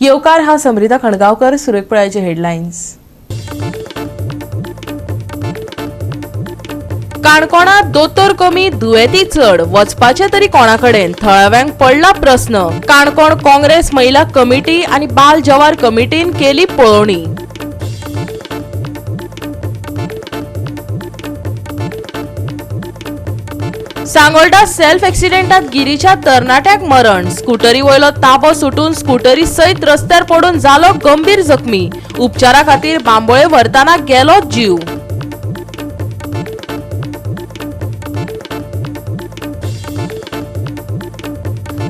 येवकार हा समृद्धा खणगावकर. सुरेख पळयाचे हेडलाईन्स. काणकोणात दोतोर कमी दुयेती चढ वचपाचे तरी कोणाकडेन थळाव्यांक पडला प्रश्न. काणकोण काँग्रेस महिला कमिटी आणि बाल जवार कमिटीन केली पळवणी. सांगोलडा सेल्फ एक्सिडेंटात गिरीच्या तरणाट्याक मरण. स्कूटरी वयलो ताबो सुटून स्कूटरी सयत रस्त्यार पडून जालो गंभीर जखमी. उपचारा खातीर बांबोळे व्हरतना गेलो जीव.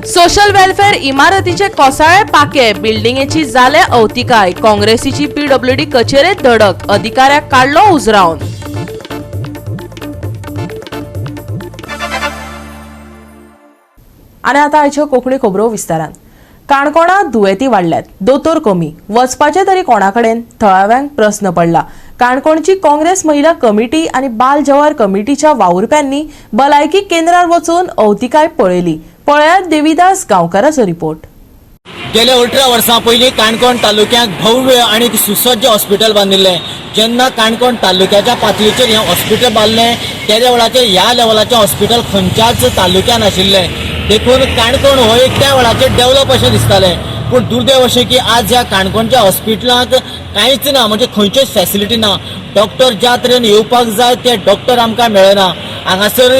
सोशल वेलफेअर इमारतीचे कोसळे पाके. बिल्डिंगेची जाले अवतिकाय. काँग्रेसीची पीडब्ल्यूडी कचेरेत धडक. अधिकाऱ्याक काढलो उजरावन. आणि आता आयच्यो कोंकणी खबरो विस्तारान. काणकोणात दुयेती वाडल्यात, दोतोर कमी वचपाचे तरी कोणाकडेन थळाव्यांक प्रश्न पडला. काणकोणची काँग्रेस महिला कमिटी आणि बाल जवार कमिटीच्या वावुरप्यांनी भलायकी केंद्रार वचून अवतिकाय पळयली. पळयात देविदास गांवकाराचो रिपोर्ट. गेल्या 18 वर्सां पयलीं काणकोण तालुक्यांत भव्य आणि सुसज्ज हॉस्पिटल बांदिल्लें. जेन्ना काणकोण तालुक्याच्या पातळीचेर हें हॉस्पिटल बांदलें त्या वेळाचेर ह्या लेवलाचें हॉस्पिटल खंयच्याच तालुक्यान आशिल्लें. देखून काणकोण हो एक त्या वेळाचेर डेव्हलप अशें दिसतालें. पूण दुर्दैव अशें की आज ह्या काणकोणच्या हॉस्पिटलांत कांयच ना, म्हणजे खंयच्योच फॅसिलिटी ना. डॉक्टर ज्या तरेन येवपाक जाय ते डॉक्टर आमकां मेळना. हांगासर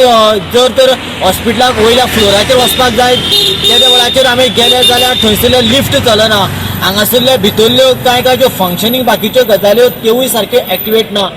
जर तर हॉस्पिटलाक वयल्या फ्लोराचेर वचपाक जाय त्या वेळाचेर आमी गेले जाल्यार थंयसरले लिफ्ट चलना. हांगासरल्यो भितरल्यो कांय ज्यो फंक्शनींग बाकीच्यो गजाल्यो त्योवूय सारक्यो एक्टिवेट ना.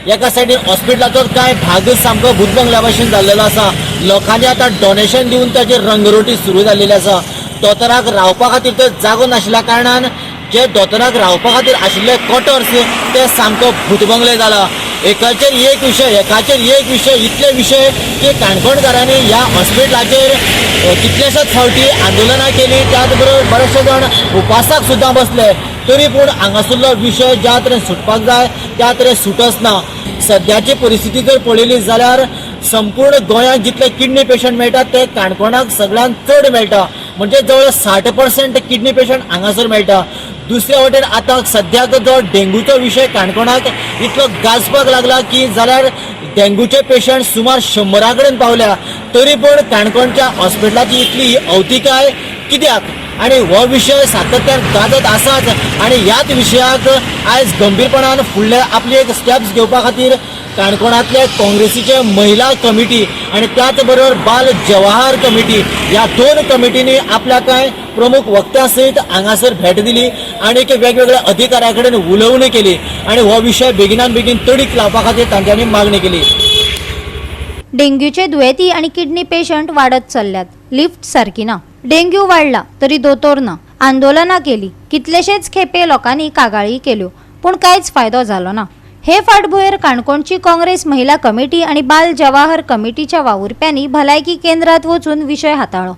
एका सायडीन हॉस्पिटलाचो कांय भाग सामको भूतबंगल्या भशेन जाल्लेलो आसा. लोकांनी आतां डोनेशन दिवन ताचेर रंगरोटी सुरू जाल्लेली आसा. दोतोराक रावपा खातीर तर जागो नाशिल्ल्या कारणान जे दोतोराक रावपा खातीर आशिल्ले क्वॉर्टर्स ते सामको भूतबंगले जाला. एकाचेर एक विशय इतले विशय की काणकोणकारांनी ह्या हॉस्पिटलाचेर कितलेशेच फावटी आंदोलनां केली. त्याच बरोबर बरेचशे जाण उपासाक सुद्दां बसले. तरी पूण हांगासरलो विशय ज्या तरेन सुटपाक जाय त्या तरेन सुटच ना. सद्याची परिस्थिती जर पळयली जाल्यार संपूर्ण गोंयांत जितले किडनी पेशंट मेळटात ते काणकोणाक सगळ्यांत चड मेळटा. म्हणजे जवळ 60% किडनी पेशंट हांगासर मेळटा. दुसऱ्या वटेन आतां सद्याक जो डेंगूचो विशय काणकोणाक इतलो गाजपाक लागला की जाल्यार डेंगूचे पेशंट सुमार 100 कडेन पावल्या. तरी पूण काणकोणच्या हॉस्पिटलाची इतली अवतिकाय कित्याक? आणि हो विशय सातत्यान गाजत आसाच. आणि ह्याच विशयाक आयज गंभीरपणान फुडले आपली एक स्टेप्स घेवपा खातीर काणकोणातले काँग्रेसीचे महिला कमिटी आणि त्याच बरोबर बाल जवाहर कमिटी ह्या दोन कमिटींनी आपल्या कांय प्रमुख वक्त्यां सयत हांगासर भेट दिली आणि वेगवेगळ्या अधिकाऱ्यां कडेन उलोवणी केली आणि हो विशय बेगिनान बेगीन तडीक लावपा खातीर तांच्यांनी मागणी केली. डेंग्यूचे दुयेती आणि किडनी पेशंट वाढत चल्ल्यात. लिफ्ट सारकी ना. डेंग्यू वाढला तरी दोतोर ना. आंदोलनां केली. कितलेशेच खेपे लोकांनी कागाळी केल्यो पूण कांयच फायदो जालो ना. हे फाटभुंयेर काणकोणची काँग्रेस महिला कमिटी आणि बाल जवाहर कमिटीच्या वावुरप्यांनी भलायकी केंद्रात वचून विशय हाताळ्ळो.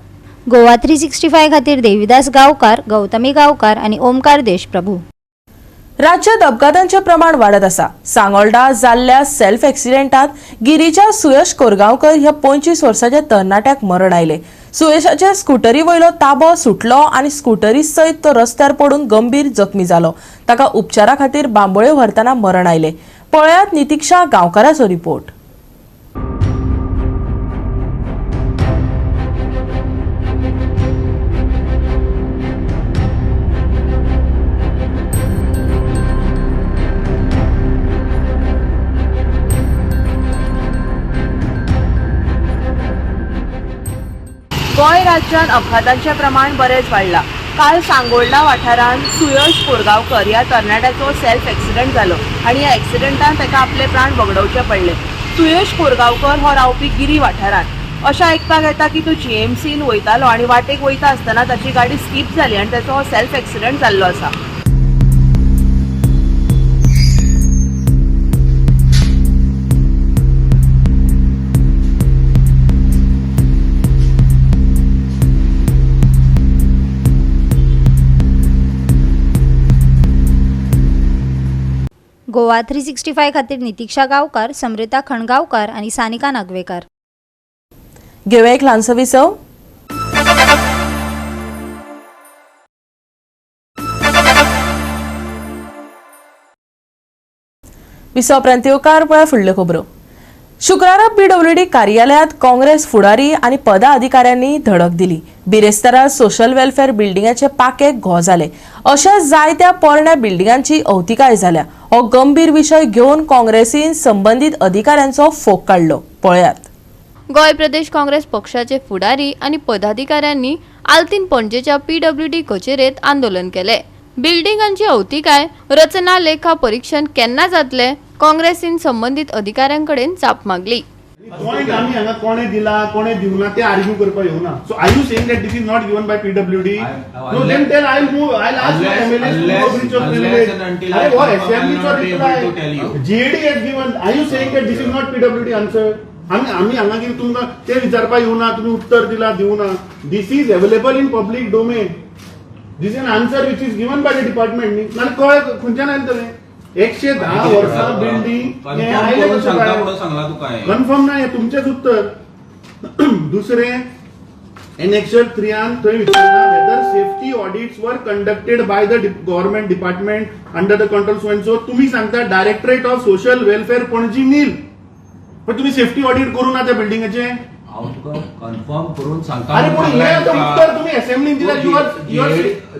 गोवा 365 खातीर देविदास गांवकार, गौतमी गांवकार आणि ओमकार देशप्रभू. राज्यात अपघातांचे प्रमाण वाढत आसा. सांगोलडा जाल्ल्या सेल्फ एक्सिडेंटात गिरीच्या सुयश कोरगांवकर ह्या 25 वर्साच्या तरणाट्याक मरण आयले. सुयशाच्या स्कूटरी वयलो ताबो सुटलो आणि स्कूटरी सयत तो रस्त्यार पडून गंभीर जखमी जालो. ताका उपचारा खातीर बांबोळे व्हरतना मरण आयले. पळयात नितीक्षा गांवकाराचो रिपोर्ट. गोंय राज्यांत अपघातांचे प्रमाण बरेच वाडला. काल सांगोळडा वाठारांत सुयश कोरगांवकर ह्या तरणाट्याचो सेल्फ एक्सिडेंट जालो आणि ह्या एक्सिडेंटान ताका आपले प्राण वगडवचे पडले. सुयश कोरगांवकर हो रावपी गिरी वाठारांत. अशें आयकपाक येता की तो GMCन वयतालो आणि वाटेक वयता आसतना ताची गाडी स्कीप जाली आणि ताचो हो सेल्फ एक्सिडेंट जाल्लो आसा. गोवा 365 खातीर नितीक्षा गांवकार, समृद्धा खणगावकार आणि सानिका नागवेकर. घेऊया एक ल्हानसो विसव. विसोपरांत येवकार पळय फुडल्यो खबरो. शुक्रारा PWD कार्यालयात काँग्रेस फुडारी आणि पदाधिकाऱ्यांनी धडक दिली. बिरेस्तारा सोशल वेलफेअर बिल्डिंगाचे पाके घो जाले. अशा जायत्या पोरण्या बिल्डिंगांची अवतिकाय जाल्या. हो गंभीर विषय घेऊन काँग्रेसीन संबंधित अधिकाऱ्यांचो फोग काढलो. पळयात. गोय प्रदेश काँग्रेस पक्षाचे फुडारी आणि पदाधिकाऱ्यांनी आल्तीन पणजेच्या PWD कचेरेत आंदोलन केले. बिल्डिंगांची अवतिकाय रचना लेखा परीक्षण केन्ना जातले काँग्रेसीन संबंधित अधिकाऱ्यांकडेन चाप मागली. पॉइंट आम्ही हांगा कोणे दिला कोणे दिवना ते आर्ग्यू करपाक येवना. So are you saying that this is not given by PWD? No then tell I will move. I will ask my MLAs breach of privilege. अरे व्हाट असेंब्लीचो reply JD has given. Are you saying that this is not PWD answer? आम्ही हांगा कितें तुमकां ते विचारपाक येवना, तुम्ही उत्तर दिला दिवना. This is available in public domain. This is an answer which is given by the department. न्ही नाल्यार कळ्ळें खंयच्यान आयलें 110 वर्सां बिल्डिंग कन्फर्म नाही तुमचेच उत्तर. दुसरे एनेक्शल 3 थंय विचारला whether safety audits were conducted by the government department under the control so and so. तुम्ही सांगता directorate of social welfare Panaji nil, पण तुम्ही सेफ्टी ऑडिट करू ना त्या बिल्डिंगाचे. कन्फर्म करून सांगता. अरे पण हे उत्तर तुम्ही असेंब्लीन दिला.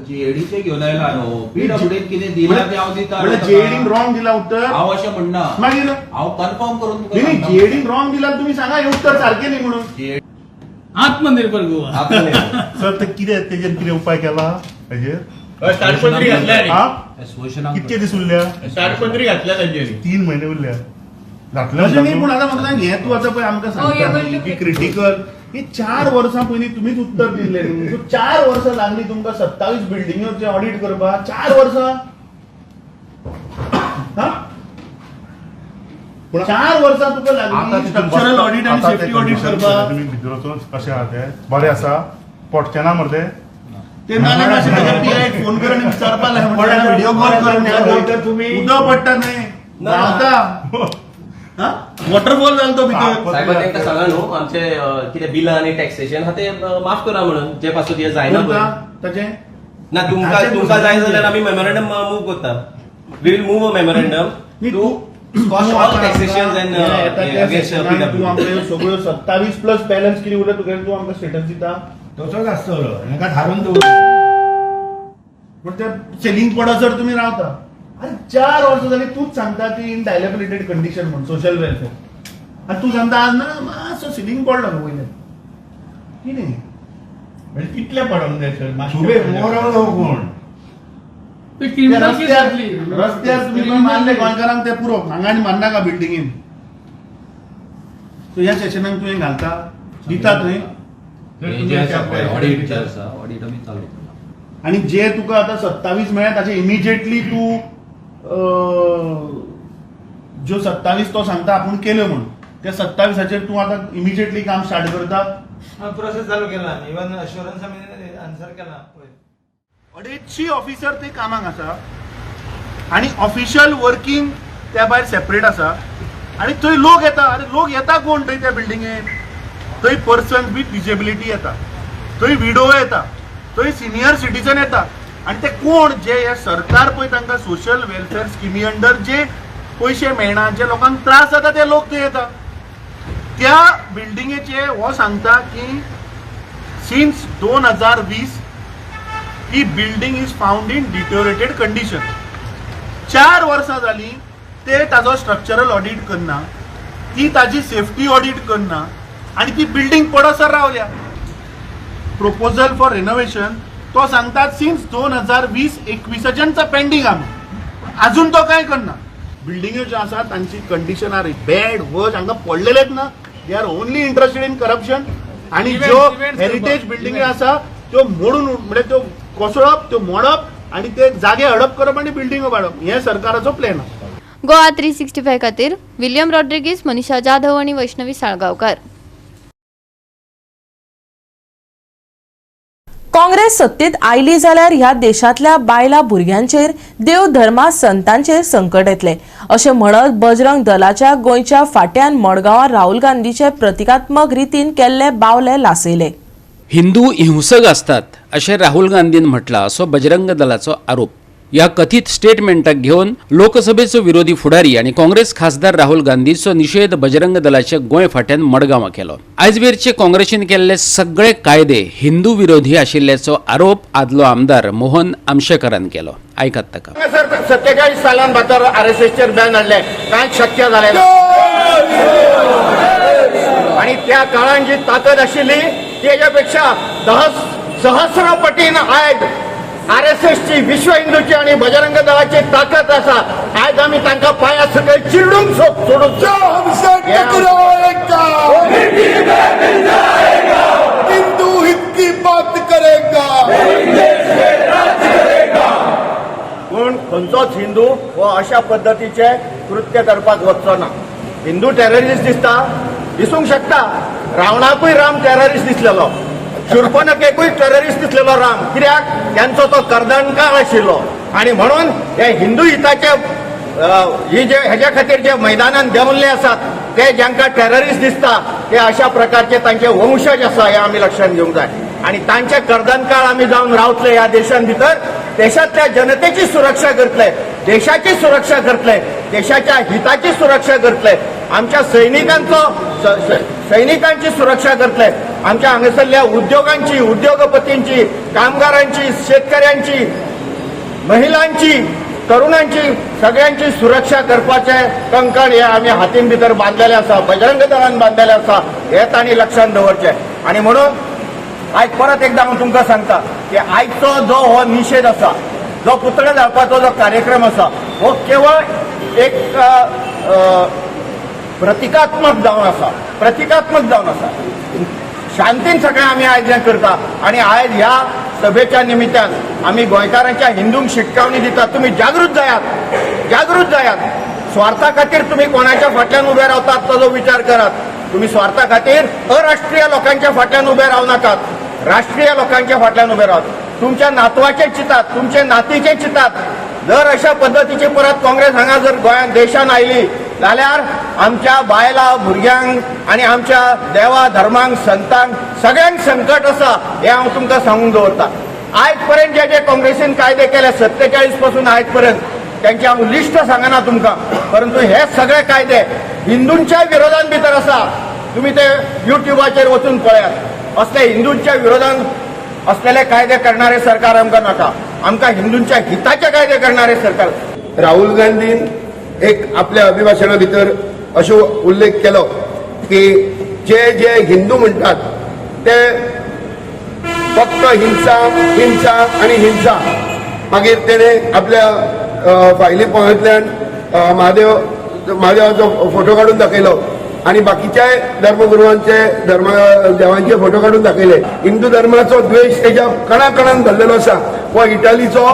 जेडीचे घेऊन आयला न्हू. PWD कितें दिला ते हांव दिता. जेडीन रॉंग दिला उत्तर. हांव अशें म्हणना. मागीर हांव कन्फर्म करून नाही जेडीन रॉंग दिला तुम्ही सांगा हे उत्तर सारखे नाही म्हणून. आत्मनिर्भर गोवा सर ते कितें कितें उपाय केला हेजेर? ताडपत्री घातल्या कितके दीस उरल्या? ताडपत्री घातल्या तांचेरी 3 महिने उरल्या. अशें नाही पूण आतां म्हाका सांग हे तूं आतां पळय आमकां सांगता की क्रिटिकल ही 4 वर्सां पयलीं तुमीच उत्तर दिल्लें न्ही. सो 4 वर्सां लागली तुमकां 27 बिल्डिंगोचे ऑडिट करपाक. 4 वर्सां 4 वर्सां तुका लागली स्ट्रक्चरल ऑडिट आनी सेफ्टी ऑडिट करपाक. तुम्ही भितर वचून कशें आहा ते बरें आसा? पोटचेना मरे ते नाल्यार अशें PI फोन कर आनी विचारपाक लाय. व्हिडिओ कॉल कर. तुम्ही उदक पडटा न्ही रावता वॉटरफॉल जालो तो भितर. साहेबांनी तांकां सांगा न्हू आमचे कितें बिलां आनी टॅक्सेशन आहा ते माफ करा म्हणून जे पासून हे जायना पळय ताचें ना. तुमकां जाय जाल्यार आमी मेमोरंडम मूव करता. We will move a memorandum to squash all taxations and against तूं आमकां सगळ्यो 27 प्लस बॅलन्स कितें उरला तुका तूं आमकां स्टेटस दिता. तसोच आसतलो हाका थारून दवर. पण त्या सेलिंग पडसर तुम्ही रावता. अरे 4 वर्सां जाली तूच सांगता ती इन डायलेबिलिटेड कंडिशन म्हणून सोशल वेलफेअर. आणि तू सांगता आज ना मातसो सिलिंग पडलो न्हू वयल्यान कितें म्हणजे कितले पडोंक जाय सर कोण रस्त्यार तुम्ही मारले गोंयकारांक ते पुरो हांगा आनी मारनाका बिल्डिंगीन. सो ह्या सेशनाक तुवें घालता दिता थंय ऑडिट आमी चालू. आणि जे तुका आतां 27 मेळ्ळ्या ताचे इमिजिएटली तूं ज्यो 27 तो सांगता आपूण केल्यो म्हणून त्या 27 तूं आतां इमिजिएटली काम स्टार्ट करता. प्रोसेस चालू केला. इवन अश्युरन्स आमी आन्सर केला. 250 ऑफिसर ते कामाक आसा आणि ऑफिशियल वर्किंग त्या भायर सेपरेट आसा. आणि थंय लोक येता. अरे लोक येता कोण थंय त्या बिल्डिंगेन? थंय पर्सन विथ डिसेबिलिटी येता, थंय विडो येता, थंय सिनियर सिटीजन येता. आणि ते कोण जे हे सरकार पळय तांकां सोशल वेलफेअर स्किमी अंडर जे पयशे मेळना, जे लोकांक त्रास जाता ते लोक थंय येता. त्या बिल्डिंगेचे हो सांगता की सिन्स 2020 ही building is found in deteriorated condition. 4 वर्सां जाली ते ताजो स्ट्रक्चरल ऑडिट करना, ती ताजी सेफ्टी ऑडिट करना आणि ती बिल्डिंग पडसर रावल्या. प्रोपोजल फॉर रिनोव्हेशन तो सांगतात सिन्स 2020-21चा पेंडिंग आमी अजून तो काय करना. बिल्डिंग्यो ज्यो आसा तांची कंडिशन आर बॅड वर्स हांगा पडलेलेच ना. They are only interested in corruption. आणि ज्यो हेरिटेज बिल्डिंग्यो आसा त्यो मोडून म्हणजे त्यो कोसळप, त्यो मोडप आणि ते जागे हडप करप आणि बिल्डिंगो वाडप हे सरकाराचो प्लॅन आसा. गोवा 365 खातीर विलियम रॉड्रिगीस, मनीषा जाधव आणि वैष्णवी साळगावकर. काँग्रेस सत्तेत आयली जाल्यार ह्या देशातल्या बायला भुरग्यांचेर देव धर्मा संतांचेर संकट येतले अशें म्हणत बजरंग दलाच्या गोंयच्या फाट्यान मडगांवां राहुल गांधीचे प्रतिकात्मक रितीन केल्ले बावले लासयले. हिंदू हिंसक असतात अशें राहुल गांधीन म्हटलां असो बजरंग दलाचो आरोप. ह्या कथीत स्टेटमेंटाक घेवन लोकसभेचो विरोधी फुडारी आनी काँग्रेस खासदार राहुल गांधीचो निषेध बजरंग दलाच्या गोंय फाट्यान मडगांवां केलो. आयज वेरचे काँग्रेसीन केल्ले सगळे कायदे हिंदू विरोधी आशिल्ल्याचो आरोप आदलो आमदार मोहन आमशेकरान केलो. आयकात ताका. 47 सालान भितर RSSचेर बॅन हाडले कांयच शक्य जालें ना आणि त्या काळान जी ताकद आशिल्ली तेच्या पेक्षा 10 सहस्र पटीन आयज RSSची विश्व हिंदूची आणि बजरंग दलाची ताकद आसा. आज आमी तांकां पांया सकयल चिरडूंक सोडूंक हिंदू हित की बात करेगा. पूण खंयचोच हिंदू हो अशा पद्धतीचे कृत्य करपाक वचचो ना. हिंदू टेररिस्ट दिसूंक शकता. रावणाकूय राम टेररिस्ट दिसलेलो, शूर्पणखेकूय टेररिस्ट दिसलेलो राम. कित्याक त्यांचो तो कर्दनकार आशिल्लो आणि म्हणून हे हिंदू हिताचे ही जे हेच्या खातीर जे मैदानान देंवल्ले आसात ते जांकां टेररिस्ट दिसता ते अशा प्रकारचे तांचे वंशज आसा हे आमी लक्षात घेवंक जाय. आणि तांचे कर्दनकार आमी जावन रावतले ह्या देशां भितर. देशातल्या जनतेची सुरक्षा करतले, देशाची सुरक्षा करतले, देशाच्या हिताची सुरक्षा करतले, आमच्या सैनिकांची सुरक्षा करतले, आमच्या हांगासरल्या उद्योगांची, उद्योगपतींची, कामगारांची, शेतकऱ्यांची, महिलांची, तरुणांची सगळ्यांची सुरक्षा करपाचे कंकण हे आमी हातीन भितर बांधलेले आसा, बजरंग दलान बांधलेले आसा. हे तांणी लक्षात दवरचे. आणि म्हणून आज परत एकदा हांव तुमकां सांगता की आयचो जो हो निषेध आसा, जो पुतळे जाळपाचो जो कार्यक्रम आसा, हो केवळ एक प्रतिकात्मक जावन आसा. शांतीन सगळे आमी आयज हें करता आणि आयज ह्या सभेच्या निमित्तान आमी गोंयकारांच्या हिंदूंक शिटकावणी दिता. तुमी जागृत जायात. स्वार्था खातीर तुमी कोणाच्या फाटल्यान उबे रावतात ताजो विचार करात. तुम्ही स्वार्था खातीर अराष्ट्रीय लोकांच्या फाटल्यान उबे रावं नाकात, राष्ट्रीय लोकांच्या फाटल्यान उबे रावात. तुमच्या नातवाचे चितात, तुमचे नातीचे चितात. जर अशा पद्धतीची परत काँग्रेस हांगा जर गोंयांत देशान आयली जाल्यार आमच्या बायलां भुरग्यांक आणि आमच्या देवा धर्मांक संतांक सगळ्यांक संकट आसा हे हांव तुमकां सांगून दवरता. आयज पर्यंत जे काँग्रेसीन कायदे केले 47 पासून आयज पर्यंत त्यांची हांव लिस्ट सांगना तुमकां, परंतु हे सगळे कायदे हिंदूंच्या विरोधान भितर आसा. तुम्ही ते युट्यूबाचेर वचून पळयात. असले हिंदूंच्या विरोधान असलेले कायदे करणारे सरकार आमकां नाका. आमकां हिंदूंच्या हिताचे कायदे करणारे सरकार. राहुल गांधीन एक आपल्या अभिभाशणा भितर असो उल्लेख केलो की जे हिंदू म्हणटात ते फक्त हिंसा आणि हिंसा. मागीर तेणे आपल्या फायली पोयांतल्यान महादेवाचो फोटो काढून दाखयलो आणि बाकीच्याय धर्मगुरूंचे देवांचे फोटो काढून दाखयले. हिंदू धर्माचो द्वेष तेच्या कणाकणान धरलेलो आसा. हो इटालीचो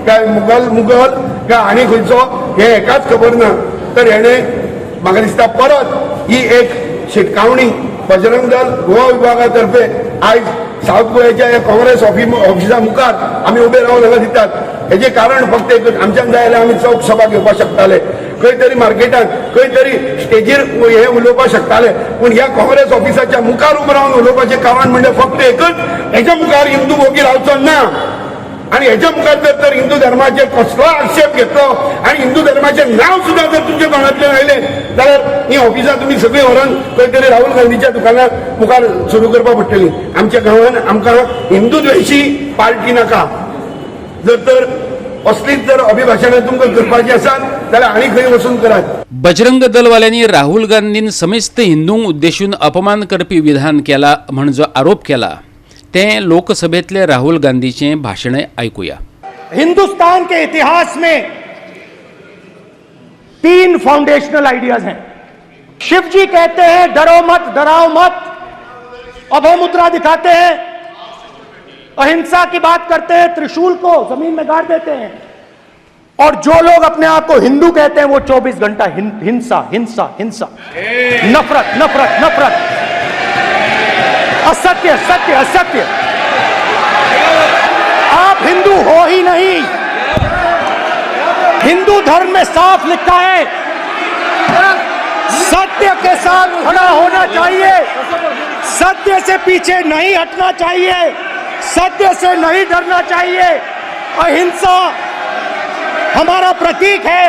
काय मुघल काय आनी खंयचो हे एकाच खबर ना. तर हेणे म्हाका दिसता परत ही एक शिटकावणी बजरंग दल गोवा विभागातर्फे आयज साऊथ गोव्याच्या या काँग्रेस ऑफिसा मुखार आमी उबे रावन हांगा दितात. हेजे कारण फक्त एकच, आमच्यान जाय जाल्यार आमी चौक सभा घेवपाक शकताले, खंय तरी मार्केटान खंय तरी स्टेजीर हे उलोवपाक शकताले. पूण ह्या काँग्रेस ऑफिसाच्या मुखार उबे रावन उलोवपाचें कारण म्हणजे फक्त एकच, हेच्या मुखार हिंदू भोगी रावचो ना. आणि हेच्या मुखार जर हिंदू धर्माचेर कसलो आक्षेप घेतलो आणि हिंदू धर्माचे नाव सुद्धा जर तुमच्या तोंडांतल्यान आयले जाल्यार ही ऑफिसां तुमी सगळीं व्हरून खंय तरी राहुल गांधीच्या दुकानार मुखार सुरू करपाक पडटली. आमच्या गांवांत आमकां हिंदू द्वेशी पार्टी नाका. जर असलीच जर अभिभाशणां तुमकां करपाची आसात जाल्यार आनी खंय वचून करात. बजरंग दलवाल्यांनी राहुल गांधीन समेस्त हिंदूंक उद्देशून अपमान करपी विधान केला म्हणून जो आरोप केला ते लोकसभेतले राहुल गांधीचे भाषण ऐकूया. हिंदुस्तान के इतिहास में 3 फाउंडेशनल आइडियाज हैं. शिव जी कहते हैं डरो मत, डराओ मत, अभय मुद्रा दिखाते हैं, अहिंसा की बात करते हैं, त्रिशूल को जमीन में गाड़ देते हैं. और जो लोग अपने आप को हिंदू कहते हैं वो 24 घंटा हिंसा हिंसा हिंसा, नफरत नफरत नफरत, असत्य सत्य असत्य. आप हिंदू हो ही नहीं. हिंदू धर्म में साफ लिखा है सत्य के साथ खड़ा होना चाहिए, सत्य से पीछे नहीं हटना चाहिए, सत्य से नहीं डरना चाहिए. अहिंसा हमारा प्रतीक है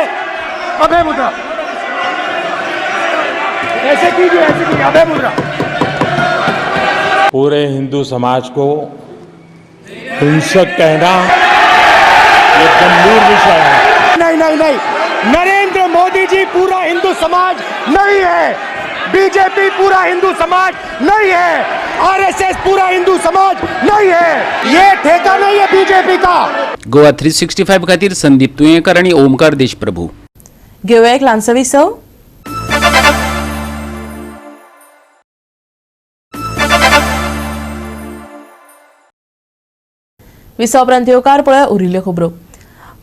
अभय मुद्रा। ऐसे कीजिए अभय मुद्रा। पूरे हिंदू समाज को हिंसक कहना ये गंभीर विषय है। नहीं, नरेंद्र मोदी जी पूरा हिंदू समाज नहीं है, बीजेपी पूरा हिंदू समाज नहीं है, आरएसएस पूरा हिंदू समाज नहीं है, ये ठेका नहीं है बीजेपी का। गोवा 365 खातीर संदीप तुयेकर आणि ओमकार देशप्रभू. घेऊया एक ल्हानसो विसव. विसवपरांत येवकार पळय उरिल्ल्यो खबरो.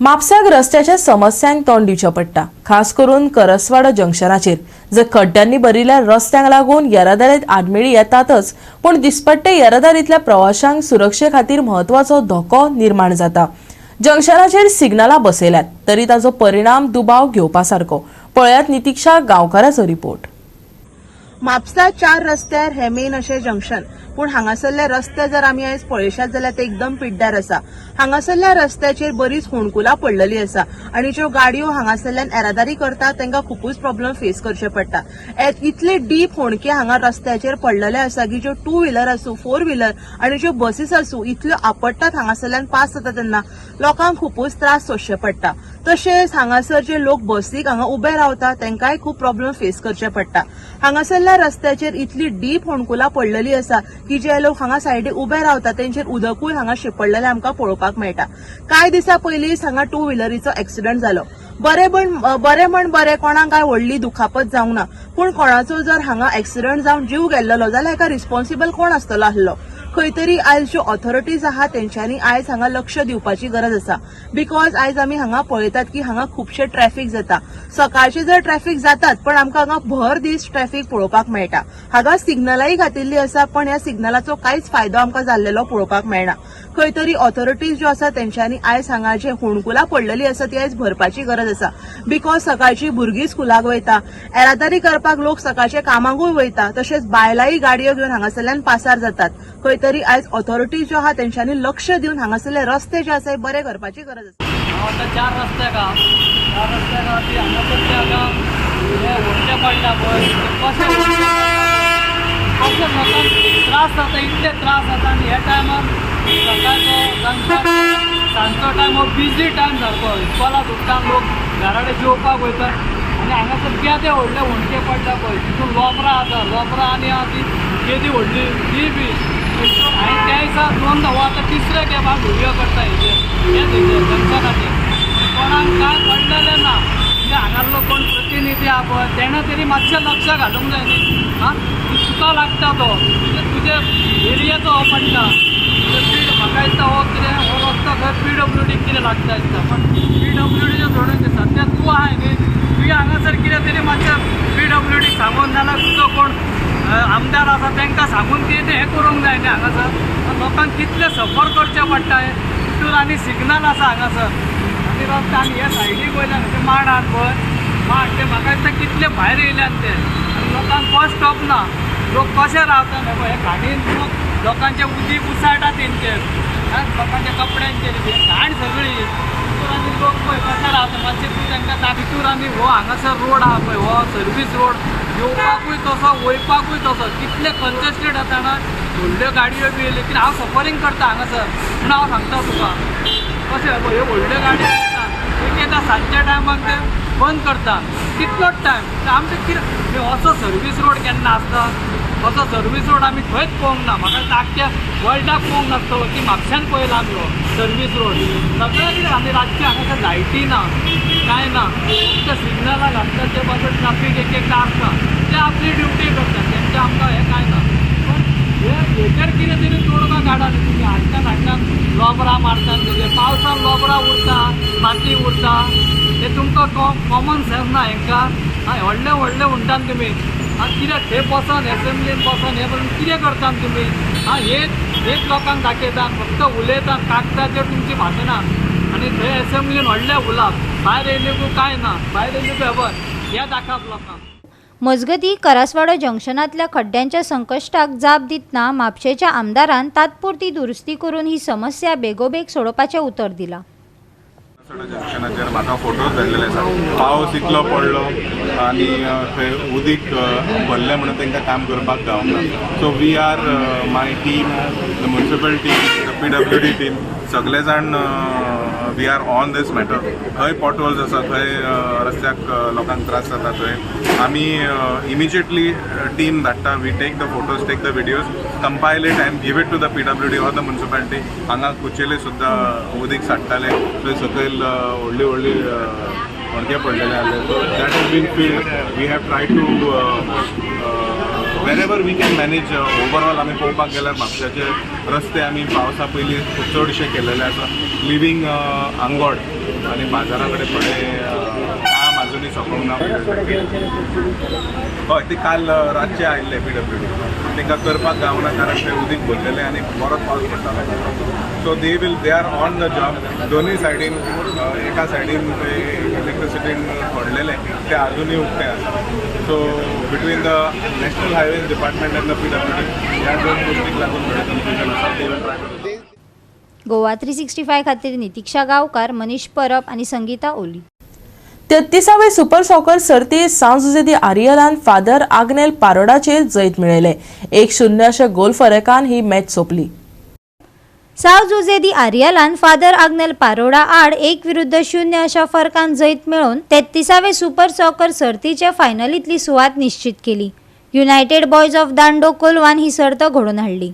म्हापसाक रस्त्याच्या समस्यांक तोंड दिवचें पडटा, खास करून करसवाडो जंक्शनाचेर. जर खड्ड्यांनी भरिल्ल्या रस्त्यांक लागून येरादारीत आडमेळी येतातच, पूण दिसपट्टे येरादारींतल्या प्रवाशांक सुरक्षे खातीर म्हत्वाचो धोको निर्माण जाता. जंक्शनाचेर सिग्नलां बसयल्यात तरी ताचो परिणाम दुबाव घेवपासारको. पळयात नितीक्षा गांवकाराचो रिपोर्ट. म्हापसा 4 रस्त्यार हे मेन अशें जंक्शन, पूण हांगासरले रस्ते जर आमी आयज पळयशात जाल्यार ते एकदम पिड्ड्यार आसा. हांगासरल्या रस्त्याचेर बरीच होणकुलां पडलेली आसा आनी ज्यो गाडयो हांगासरल्यान येरादारी करतात तांकां खूबच प्रॉब्लेम फेस करचे पडटा. इतले डीप होणके हांगा रस्त्याचेर पडलेले आसा की ज्यो 2 व्हिलर आसूं 4 व्हिलर आनी ज्यो बसीस आसूं इतल्यो आपडटात हांगासरल्यान पास जाता तेन्ना लोकांक खूबच त्रास सोंसचे पडटा. तशेंच हांगासर जे लोक बसीक हांगा उबे रावतात तांकांय खूब प्रॉब्लेम फेस करचे पडटा. हांगासरल्या रस्त्याचेर इतली डीप होणकुलां पडलेली आसा की जे लोक हांगा सायडीक उबे रावतात तेंचेर उदकूय हांगा शिपडलेलें आमकां पळोवपाक मेळटा. कांय दिसा पयलींच हांगा 2 व्हिलरीचो एक्सिडंट जालो. बरें म्हण बरें, कोणाक काय व्हडली दुखापत जावंक ना, पूण कोणाचो जर हांगा एक्सिडंट जावन जीव गेल्लो जाल्यार हेका रिस्पॉन्सिबल कोण आसतलो आसलो. खंय तरी आयज ज्यो ऑथॉरिटीज आहात तेंच्यांनी आयज हांगा लक्ष दिवपाची गरज आसा. बिकॉज आयज आमी हांगा पळयतात की हांगा खुबशे ट्रॅफिक जाता. सकाळचे जर ट्रॅफिक जातात पण आमकां हांगा भर दीस ट्रॅफिक पळोवपाक मेळटा. हांगा सिग्नलाय घातिल्ली आसा पण ह्या सिग्नलाचो कांयच फायदो आमकां जाल्लेलो पळोवपाक मेळना. खंय तरी ऑथॉरिटीज ज्यो आसा तेंच्यांनी आयज हांगा जे होणकुलां पडलेली आसा ती आयज भरपाची गरज आसा. बिकॉज सकाळची भुरगीं स्कुलाक वयता, येरादारी करपाक लोक सकाळचे कामाकूय वयता, तशेंच बायलांय गाडयो घेवन हांगासरल्यान पासार जातात. खंय तरी आयज ऑथॉरिटीज ज्यो आहा तेंच्यांनी लक्ष दिवन हांगासरले रस्ते जे आसा बरे करपाची गरज आसा. आता 4 रस्त्याक ती हांगासरचे हाका हे व्हडले पडल्या पळय कशे लोकांक त्रास जाता, इतले त्रास जाता. आनी ह्या टायमार सकाळचो सांजचो टायम हो बिजी टायम सारको. इस्कॉला सुट्टान लोक घरा कडेन जेवपाक वयता आनी हांगासर केदे व्हडले होणके पडटा पळय, तितून लोपरां आसा, लोपरां आनी ती केदी व्हडली ती बी. आनी त्या दिसा 2 हो आतां 3रे खेपाक व्हिडियो करता हे जंक्शनाचेर. कोणाक काय पडलेलें ना, म्हणजे हांगासलो कोण प्रतिनिधी आहा पळय तेणें तरी मातशें लक्ष घालूंक जाय न्ही. तुका लागता तो म्हणजे तुजे एरियाचो हो पडटा. म्हाका दिसता हो कितें हो रस्तो खंय PWD कितें लागता दिसता. पण PWDचे सोडून सद्या तूं आहाय न्ही, तुवें हांगासर कितें तरी मातशें PWD सांगून नाल्यार तुजो कोण आमदार आसा तांकां सांगून कितें हें करूंक जाय न्ही. हांगासर लोकांक कितलें सफर करचें पडटा. तितून आनी सिग्नल आसा हांगासर आनी रस्ते आनी हे सायडीक वयल्यान ते माड आहात पळय, माड ते म्हाका दिसता कितले भायर येयल्यात ते. आनी लोकांक बस स्टॉप ना, लोक कशे रावता न्हय हे घाणीन लोकांचे उदीक उसाळटा तेंचेर, लोकांच्या कपड्यांचेर घाण सगळी. तितून आनी लोक पळय कशे रावता मातशें तूं तांकां दाखयतूर. आनी हो हांगासर रोड आहा पळय हो सर्वीस रोड, येवपाकूय तसो वयपाकूय तसो, कितले कंजेस्टेड जाता ना. व्हडल्यो गाडयो बी लेकीन हांव सफरींग करता हांगासर म्हूण हांव सांगता तुका कशें ह्यो व्हडल्यो गाडयो येता एकदा सांजच्या टायमाक ते बंद करता. कितलोच टायम आमचें कितें असो सर्वीस रोड केन्ना आसता. असो सर्वीस रोड आमी खंयच पळोवंक ना. म्हाका आख्ख्या वर्ल्डाक पळोवंक नासतलो की म्हापशान पळयला आमी हो सर्वीस रोड. सगळें कितें आमी रातचे हांगासर लायटी ना कांय ना, फक्त सिग्नलां घालतात ते बरोबर ट्राफीक एकदा आसता ते आपली ड्युटी करतात, तेंचें आमकां हें कांय ना. पण हेचेर कितें तरी तोडगा काडात. तुमी हाडटान लोबरां मारतात, तुजे पावसान लोबरां उरता, माती उरता, ते तुमकां कॉमन सेन्स ना हेंकां. व्हडले व्हडले म्हणटात तुमी कित्याक थंय बसन एसेंब्लीन बसन हे करून कितें करतात तुमी. हेच लोकांक दाखयतात, फक्त उलयतात कागदाचेर तुमची भाशणां आनी थंय एसेंब्लीन व्हडले उलाप. भायर येयलेकूय कांय ना, भायर येयलेकूय खबर हें दाखप लोकांक. मजगतीं करसवाडो जंक्शनांतल्या खड्ड्यांच्या संकश्टाक जाप दितना म्हापशेच्या आमदारान तात्पुरती दुरुस्ती करून ही समस्या बेगोबेग सोडोवपाचें उतर दिलां. जंक्शनाचेर म्हाका फोटोज धाडलेले आसा. पावस इतलो पडलो आनी थंय उदीक भरलें म्हणून तांकां काम करपाक गावना. So we are my team, the municipal team, the PWD team, सगळे जाण we are on this matter. खंय पॉटहोल्स आसा, खंय रस्त्याक लोकांक त्रास जाता, थंय आमी इमिजिएटली टीम धाडटा. We take the photos, take the videos, compile it and give it to the PWD or the municipality. हांगा कुचेले सुद्दां उदीक साठटाले, थंय सकयल व्हडली व्हडली मडके पडलेले आसले. So that has been filled. We have try to wherever we can manage. Overall आमी पळोवपाक गेल्यार म्हापशाचे रस्ते आमी पावसा पयलीं चडशे केलेले आसा. लिव्हिंग आंगोड आनी बाजारा कडेन थोडे काम अजूनय सोंपोंक ना. हय, ते काल रातचे आयिल्ले PWD. तांकां करपाक गावना कारण ते उदीक भरलेले आनी परत पावस पडटालो. So they are on the job. दोनूय सायडीन, एका सायडीन ते इलेक्ट्रिसिटीन पडलेले ते अजूनय उक्ते आसा. So between the national highways department end the PWD ह्या दोन गोष्टीक लागून थोडें कन्फ्युजन आसा. ते विल ट्राय टू. गोवा 365 खातीर नितीक्षा गांवकार, मनीष परब आणि संगीता ओली. 33वे सुपर सॉकर सर्तीत सांज जुजेदी आरियलान फादर आग्नेल पारोडाचेर जैत मेळयले. 1-0 अशा गोल फरकान ही मॅच सोंपली. साव जुजेदी आरियलान फादर आग्नेल पारोडा आड 1-0 अशा फरकान जैत मेळोवन 33वे सुपर सॉकर सर्तीच्या फायनलीतली सुवात निश्चित केली. युनायटेड बॉयज ऑफ दांडो कोलवान ही सर्त घडोवन हाडली.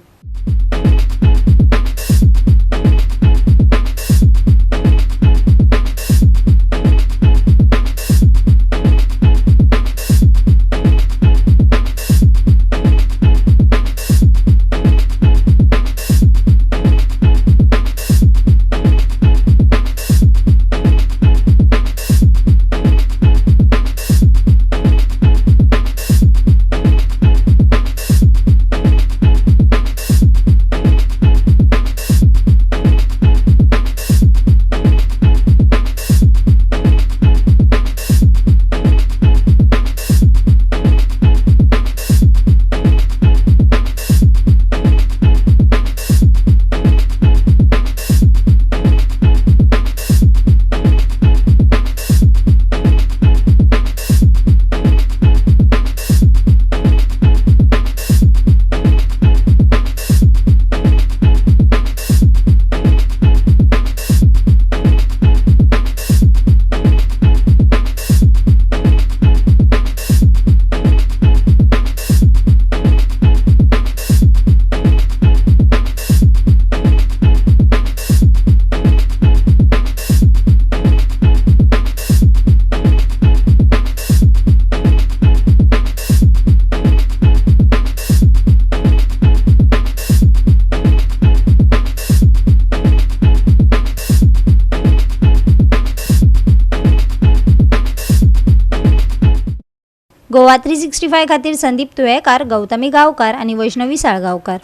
गोवा 365 खातीर संदीप तुयेकार, गौतमी गांवकार आणि वैष्णवी साळगांवकार.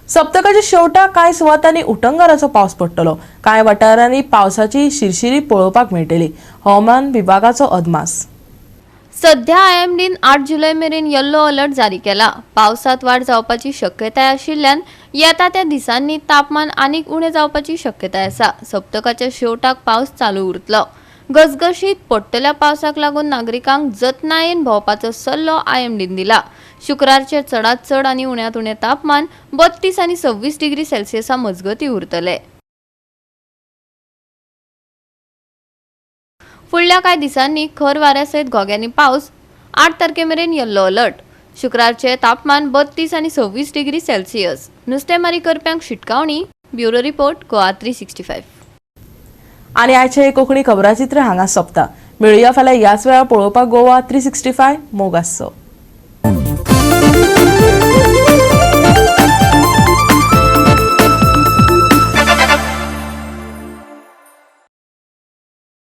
सप्तकाच्या शेवटाक कांय सुवातांनी उटंगराचो पावस पडटलो. कांय वाठारांनी पावसाची शिरशिरी पळोवपाक मेळटली. हवामान विभागाचो अदमास. सध्या IMDन 8 जुलै मेरेन येल्लो अलर्ट जारी केला. पावसात वाड जावपाची शक्यताय आशिल्ल्यान येता त्या दिसांनी तापमान आनीक उणें जावपाची शक्यताय आसा. सप्तकाच्या शेवटाक पावस चालू उरतलो. गजगशीत पडटल्या पावसाक लागून नागरिकांक जतनायेन भोंवपाचो सल्लो IMDन दिला. शुक्रारचे चडांत चड आनी उण्यांत उणें तापमान 32 आनी 26 डिग्री सेल्सियसा मजगती उरतले. फुडल्या कांय दिसांनी खर वाऱ्या सयत घोग्यांनी पावस. 8 तारखे मेरेन येल्लो अलर्ट. शुक्रारचे तापमान 32 आनी 26 डिग्री सेल्सियस. नुस्तेमारी करप्यांक शिटकावणी. Bureau report, Goa 365. आणि आजचे कोंकणी खबराचित्र हांगा सोंपता. मेळुया फाल्यां ह्याच वेळार पळोवपाक गोवा 365 मोग आसचो.